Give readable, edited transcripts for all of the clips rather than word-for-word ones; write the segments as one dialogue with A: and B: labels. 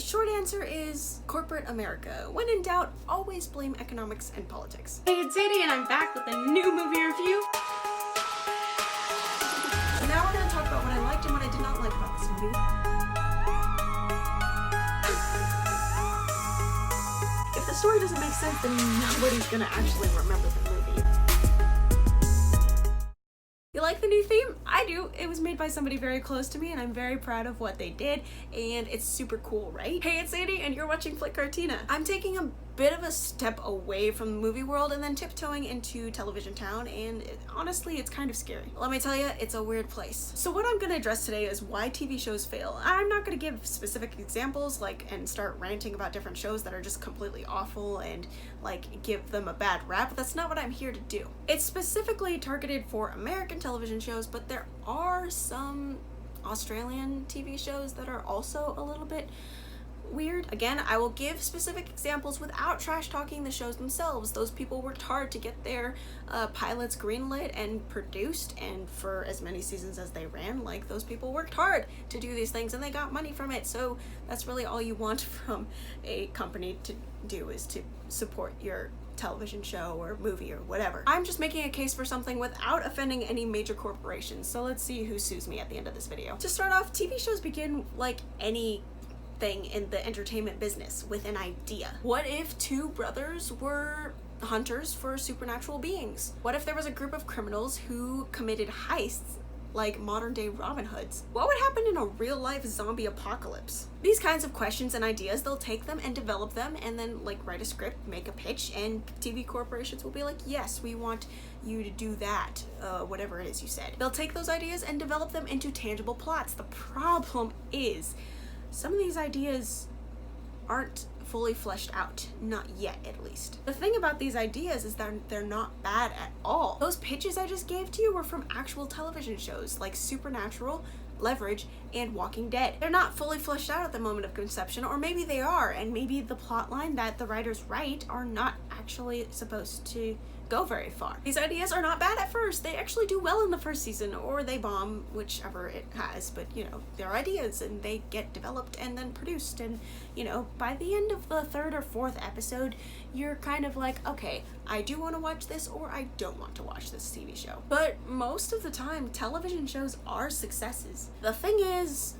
A: short answer is corporate America. When in doubt, always blame economics and politics.
B: Hey, it's Zadie and I'm back with a new movie review.
A: So now we're going to talk about what I liked and what I did not like about this movie. If the story doesn't make sense, then nobody's going to actually remember the movie. You like the new theme? I do. It was made by somebody very close to me and I'm very proud of what they did and it's super cool, right? Hey, it's Zadie and you're watching Flytte Kartina. I'm taking a bit of a step away from the movie world and then tiptoeing into television town, and honestly it's kind of scary. Let me tell you, it's a weird place. So what I'm going to address today is why TV shows fail. I'm not going to give specific examples and start ranting about different shows that are just completely awful and give them a bad rap. That's not what I'm here to do. It's specifically targeted for American television shows, but there are some Australian TV shows that are also a little bit weird. Again, I will give specific examples without trash talking the shows themselves. Those people worked hard to get their pilots greenlit and produced, and for as many seasons as they ran, those people worked hard to do these things and they got money from it. So that's really all you want from a company to do, is to support your television show or movie or whatever. I'm just making a case for something without offending any major corporations, so let's see who sues me at the end of this video. To start off, TV shows begin like any thing in the entertainment business, with an idea. What if two brothers were hunters for supernatural beings? What if there was a group of criminals who committed heists like modern day Robin Hoods? What would happen in a real life zombie apocalypse? These kinds of questions and ideas, they'll take them and develop them and then write a script, make a pitch, and TV corporations will be like, yes, we want you to do that, whatever it is you said. They'll take those ideas and develop them into tangible plots. The problem is, some of these ideas aren't fully fleshed out. Not yet, at least. The thing about these ideas is that they're not bad at all. Those pitches I just gave to you were from actual television shows like Supernatural, Leverage, and Walking Dead. They're not fully fleshed out at the moment of conception, or maybe they are, and maybe the plotline that the writers write are not actually supposed to go very far. These ideas are not bad at first. They actually do well in the first season, or they bomb, whichever it has, but they're ideas and they get developed and then produced, and by the end of the third or fourth episode, you're kind of like, okay, I do want to watch this or I don't want to watch this TV show. But most of the time, television shows are successes. The thing is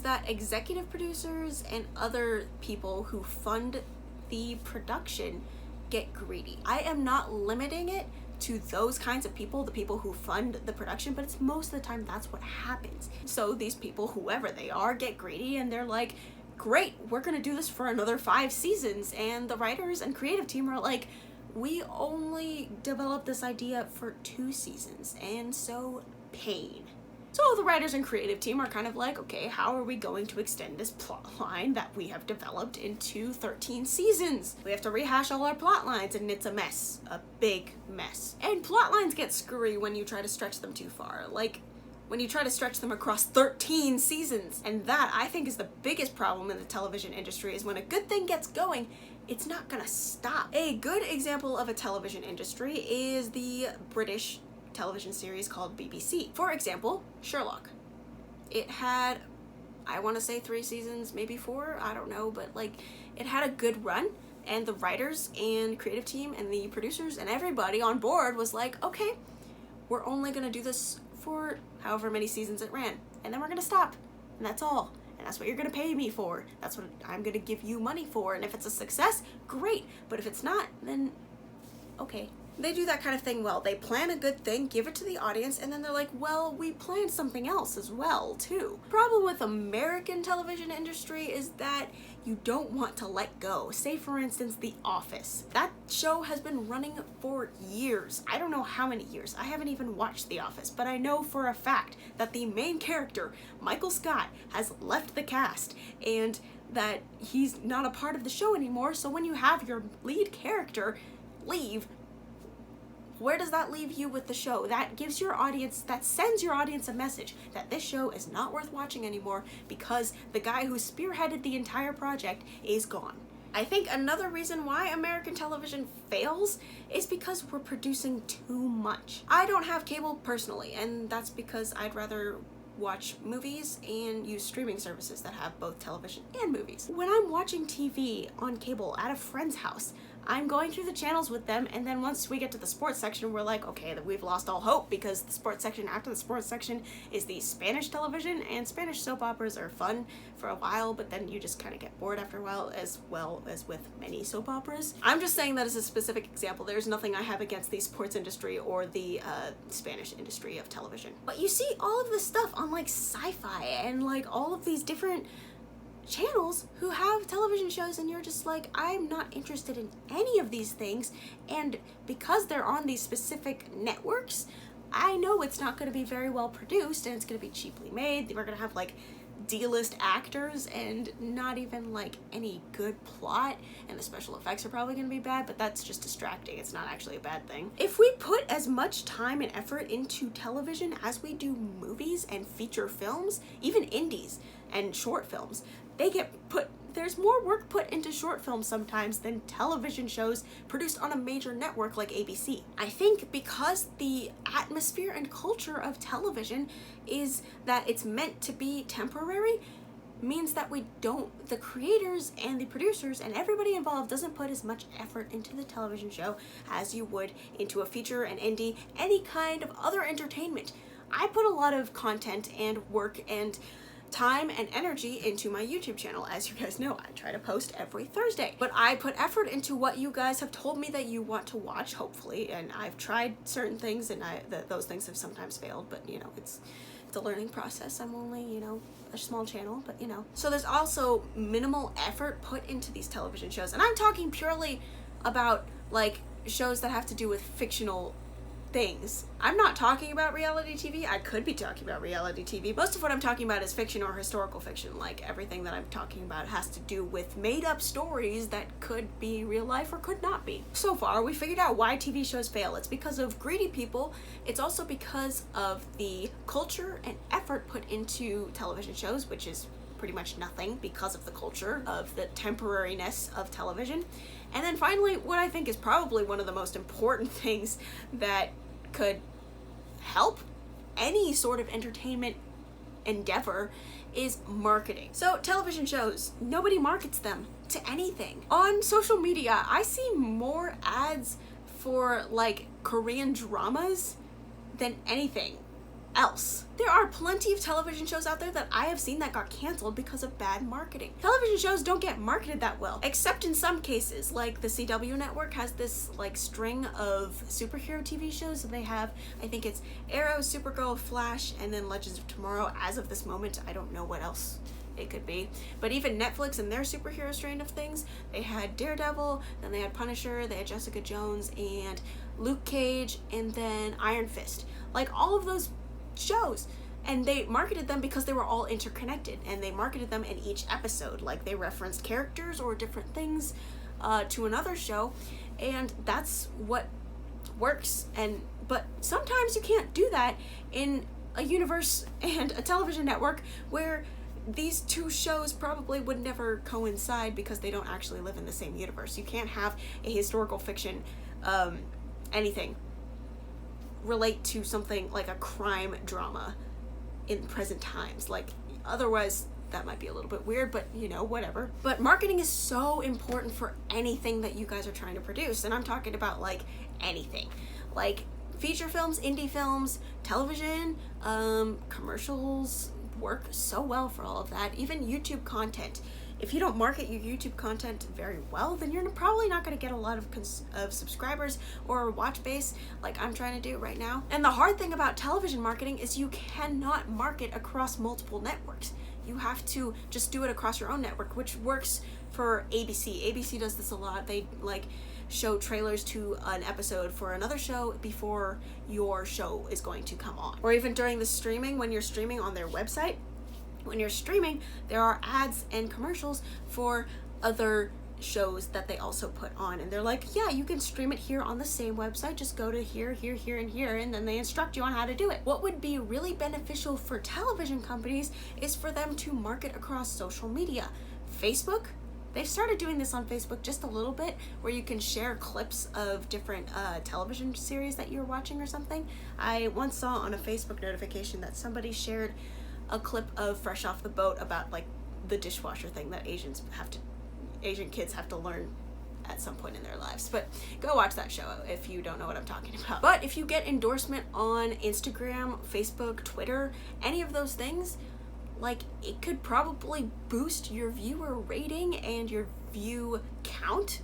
A: that executive producers and other people who fund the production get greedy. I am not limiting it to those kinds of people, the people who fund the production, but it's most of the time that's what happens. So these people, whoever they are, get greedy and they're like, great, we're gonna do this for another 5 seasons. And the writers and creative team are like, we only developed this idea for 2 seasons, and so pain. So the writers and creative team are kind of like, okay, how are we going to extend this plot line that we have developed into 13 seasons? We have to rehash all our plot lines, and it's a mess, a big mess. And plot lines get screwy when you try to stretch them too far, when you try to stretch them across 13 seasons. And that, I think, is the biggest problem in the television industry, is when a good thing gets going, it's not gonna stop. A good example of a television industry is the British television series called BBC. For example, Sherlock. It had, I want to say 3 seasons, maybe 4, I don't know, but it had a good run, and the writers and creative team and the producers and everybody on board was like, okay, we're only gonna do this for however many seasons it ran, and then we're gonna stop, and that's all. And that's what you're gonna pay me for. That's what I'm gonna give you money for. And if it's a success, great. But if it's not, then okay. They do that kind of thing well. They plan a good thing, give it to the audience, and then they're like, well, we planned something else as well, too. Problem with American television industry is that you don't want to let go. Say, for instance, The Office. That show has been running for years. I don't know how many years. I haven't even watched The Office, but I know for a fact that the main character, Michael Scott, has left the cast, and that he's not a part of the show anymore. So when you have your lead character leave, where does that leave you with the show? That gives your audience, that sends your audience a message that this show is not worth watching anymore because the guy who spearheaded the entire project is gone. I think another reason why American television fails is because we're producing too much. I don't have cable personally, and that's because I'd rather watch movies and use streaming services that have both television and movies. When I'm watching TV on cable at a friend's house, I'm going through the channels with them, and then once we get to the sports section, we're like, okay, that we've lost all hope, because the sports section after the sports section is the Spanish television, and Spanish soap operas are fun for a while, but then you just kind of get bored after a while, as well as with many soap operas. I'm just saying that as a specific example. There's nothing I have against the sports industry or the Spanish industry of television. But you see all of this stuff on like Sci-Fi and like all of these different channels who have television shows, and you're just like, I'm not interested in any of these things, and because they're on these specific networks, I know it's not going to be very well produced, and it's going to be cheaply made. We're going to have like D-list actors and not even like any good plot, and the special effects are probably going to be bad, but that's just distracting. It's not actually a bad thing. If we put as much time and effort into television as we do movies and feature films, even indies and short films, there's more work put into short films sometimes than television shows produced on a major network like ABC. I think because the atmosphere and culture of television is that it's meant to be temporary, means that the creators and the producers and everybody involved doesn't put as much effort into the television show as you would into a feature, an indie, any kind of other entertainment. I put a lot of content and work and time and energy into my YouTube channel. As you guys know, I try to post every Thursday, but I put effort into what you guys have told me that you want to watch, hopefully, and I've tried certain things, and those things have sometimes failed, but you know, it's a learning process. I'm only, you know, a small channel, but you know. So there's also minimal effort put into these television shows, and I'm talking purely about like shows that have to do with fictional things. I'm not talking about reality TV. I could be talking about reality TV. Most of what I'm talking about is fiction or historical fiction. Like everything that I'm talking about has to do with made up stories that could be real life or could not be. So far, we figured out why TV shows fail. It's because of greedy people. It's also because of the culture and effort put into television shows, which is pretty much nothing because of the culture of the temporariness of television. And then finally, what I think is probably one of the most important things that could help any sort of entertainment endeavor is marketing. So television shows, nobody markets them to anything. On social media, I see more ads for like Korean dramas than anything else. There are plenty of television shows out there that I have seen that got canceled because of bad marketing. Television shows don't get marketed that well, except in some cases, like the CW network has this like string of superhero TV shows. They have, I think it's Arrow, Supergirl, Flash, and then Legends of Tomorrow. As of this moment, I don't know what else it could be. But even Netflix and their superhero strain of things, they had Daredevil, then they had Punisher, they had Jessica Jones and Luke Cage, and then Iron Fist. Like all of those shows, and they marketed them because they were all interconnected, and they marketed them in each episode, like they referenced characters or different things to another show, and that's what works. But sometimes you can't do that in a universe and a television network where these two shows probably would never coincide because they don't actually live in the same universe. You can't have a historical fiction anything relate to something like a crime drama in present times. Like otherwise that might be a little bit weird, but you know, whatever. But marketing is so important for anything that you guys are trying to produce, and I'm talking about like anything, like feature films, indie films, television, commercials work so well for all of that. Even YouTube content. If you don't market your YouTube content very well, then you're probably not going to get a lot of subscribers or a watch base like I'm trying to do right now. And the hard thing about television marketing is you cannot market across multiple networks. You have to just do it across your own network, which works for ABC. ABC does this a lot. They like show trailers to an episode for another show before your show is going to come on. Or even during the streaming, when you're streaming on their website, when you're streaming, there are ads and commercials for other shows that they also put on, and they're like, yeah, you can stream it here on the same website, just go to here, here, here, and here, and then they instruct you on how to do it. What would be really beneficial for television companies is for them to market across social media. Facebook, they've started doing this on Facebook just a little bit, where you can share clips of different television series that you're watching or something. I once saw on a Facebook notification that somebody shared a clip of Fresh Off the Boat about like the dishwasher thing that Asian kids have to learn at some point in their lives. But go watch that show if you don't know what I'm talking about. But if you get endorsement on Instagram, Facebook, Twitter, any of those things, like, it could probably boost your viewer rating and your view count.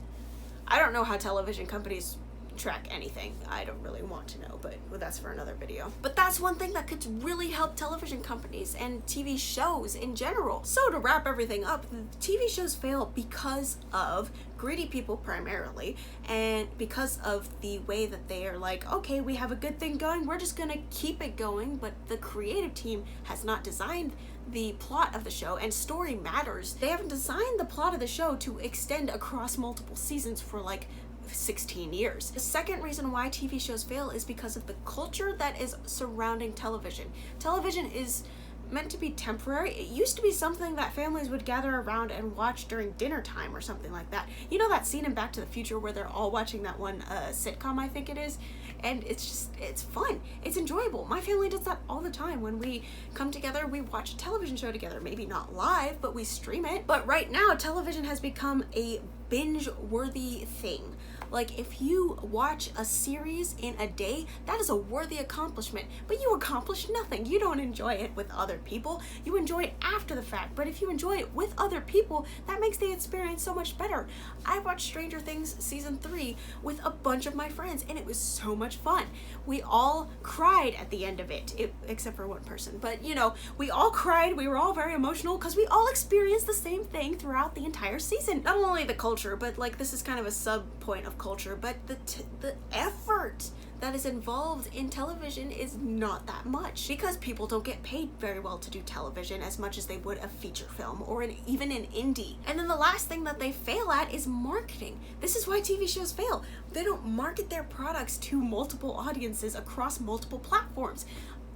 A: I don't know how television companies track anything. I don't really want to know, but that's for another video. But that's one thing that could really help television companies and TV shows in general. So to wrap everything up, TV shows fail because of greedy people primarily, and because of the way that they are like, okay, we have a good thing going, we're just gonna keep it going, but the creative team has not designed the plot of the show, and story matters. They haven't designed the plot of the show to extend across multiple seasons for like 16 years. The second reason why TV shows fail is because of the culture that is surrounding television. Television is meant to be temporary. It used to be something that families would gather around and watch during dinner time or something like that. You know that scene in Back to the Future where they're all watching that one sitcom, I think it is, and it's fun. It's enjoyable. My family does that all the time. When we come together, we watch a television show together. Maybe not live, but we stream it. But right now, television has become a binge-worthy thing. Like, if you watch a series in a day, that is a worthy accomplishment, but you accomplish nothing. You don't enjoy it with other people. You enjoy it after the fact, but if you enjoy it with other people, that makes the experience so much better. I watched Stranger Things season 3 with a bunch of my friends, and it was so much fun. We all cried at the end of it, except for one person, but you know, we all cried. We were all very emotional because we all experienced the same thing throughout the entire season. Not only the culture, but like, this is kind of a sub point of culture, but the effort that is involved in television is not that much, because people don't get paid very well to do television as much as they would a feature film or even an indie. And then the last thing that they fail at is marketing. This is why TV shows fail. They don't market their products to multiple audiences across multiple platforms.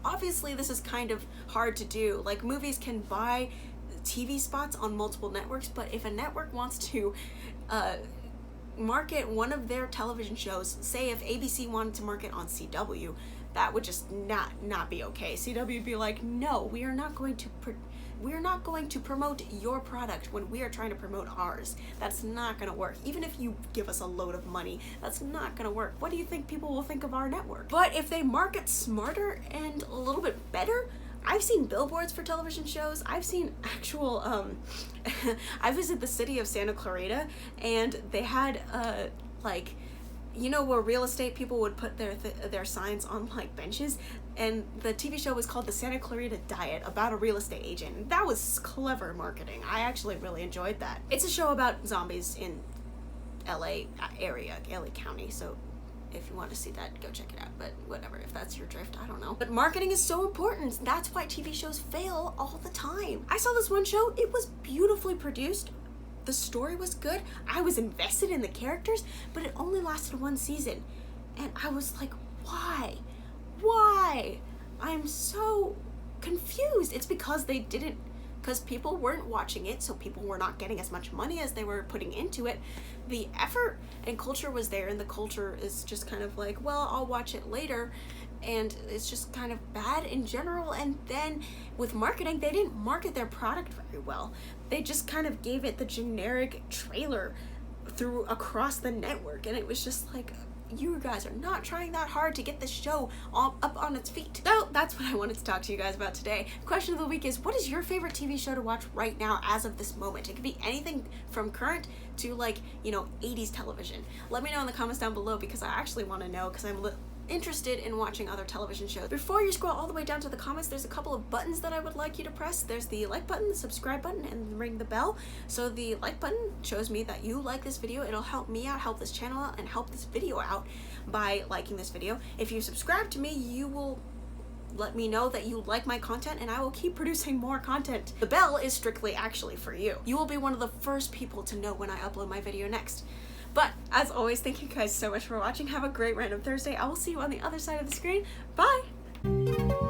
A: Obviously, this is kind of hard to do. Like, movies can buy TV spots on multiple networks, but if a network wants to market one of their television shows, say if ABC wanted to market on CW, that would just not be okay. CW would be like, no, we are not going to promote your product when we are trying to promote ours. That's not gonna work. Even if you give us a load of money, that's not gonna work. What do you think people will think of our network? But if they market smarter and a little bit better, I've seen billboards for television shows. I've seen actual, I visited the city of Santa Clarita, and they had, like, you know, where real estate people would put their signs on, like, benches, and the TV show was called The Santa Clarita Diet, about a real estate agent. That was clever marketing. I actually really enjoyed that. It's a show about zombies in LA area, LA County, so if you want to see that, go check it out. But whatever, if that's your drift, I don't know. But marketing is so important. That's why TV shows fail all the time. I saw this one show. It was beautifully produced. The story was good. I was invested in the characters, but it only lasted one season. And I was like, why? Why? I'm so confused. It's because because people weren't watching it, so people were not getting as much money as they were putting into it. The effort and culture was there, and the culture is just kind of like, well, I'll watch it later, and it's just kind of bad in general. And then with marketing, they didn't market their product very well. They just kind of gave it the generic trailer across the network, and it was just like, you guys are not trying that hard to get this show up on its feet. So that's what I wanted to talk to you guys about today. Question of the week is, what is your favorite TV show to watch right now as of this moment? It could be anything from current to, like, you know, 80s television. Let me know in the comments down below, because I actually want to know, because I'm interested in watching other television shows. Before you scroll all the way down to the comments, there's a couple of buttons that I would like you to press. There's the like button, the subscribe button, and ring the bell. So the like button shows me that you like this video. It'll help me out, help this channel out, and help this video out by liking this video. If you subscribe to me, you will let me know that you like my content, and I will keep producing more content. The bell is strictly actually for you. You will be one of the first people to know when I upload my video next. But as always, thank you guys so much for watching. Have a great random Thursday. I will see you on the other side of the screen. Bye!